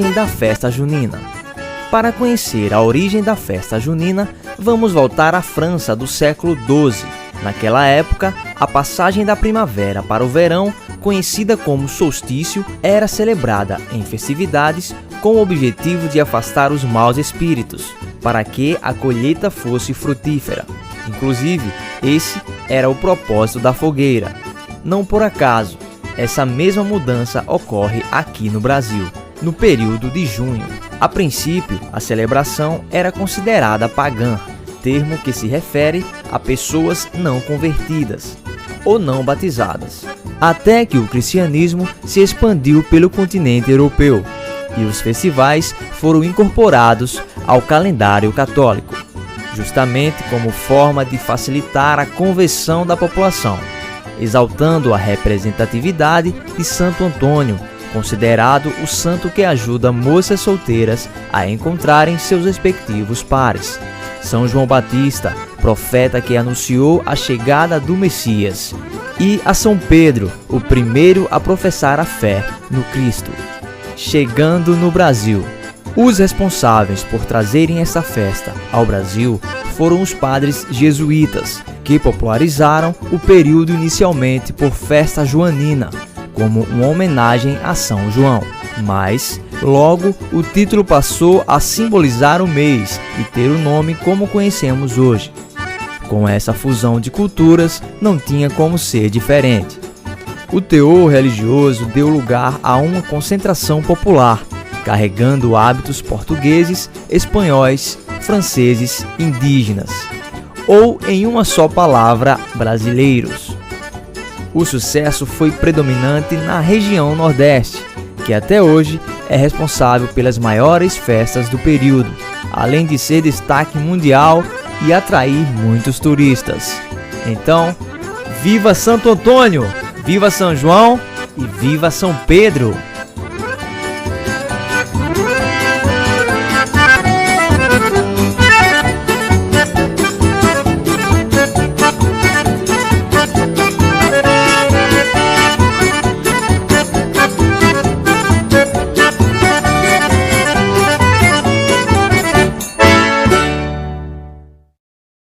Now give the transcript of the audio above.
origem da festa junina. Para conhecer a origem da festa junina, vamos voltar à França do século XII. Naquela época, a passagem da primavera para o verão, conhecida como solstício, era celebrada em festividades com o objetivo de afastar os maus espíritos, para que a colheita fosse frutífera. Inclusive, esse era o propósito da fogueira. Não por acaso, essa mesma mudança ocorre aqui no Brasil, no período de junho. A princípio, a celebração era considerada pagã, termo que se refere a pessoas não convertidas ou não batizadas, até que o cristianismo se expandiu pelo continente europeu e os festivais foram incorporados ao calendário católico, justamente como forma de facilitar a conversão da população, exaltando a representatividade de Santo Antônio, considerado o santo que ajuda moças solteiras a encontrarem seus respectivos pares. São João Batista, profeta que anunciou a chegada do Messias, e a São Pedro, o primeiro a professar a fé no Cristo. Chegando no Brasil, os responsáveis por trazerem essa festa ao Brasil foram os padres jesuítas, que popularizaram o período inicialmente por festa joanina, como uma homenagem a São João. Mas, logo, o título passou a simbolizar o mês e ter o nome como conhecemos hoje. Com essa fusão de culturas, não tinha como ser diferente. O teor religioso deu lugar a uma concentração popular, carregando hábitos portugueses, espanhóis, franceses, indígenas, ou em uma só palavra, brasileiros. O sucesso foi predominante na região Nordeste, que até hoje é responsável pelas maiores festas do período, além de ser destaque mundial e atrair muitos turistas. Então, viva Santo Antônio, viva São João e viva São Pedro!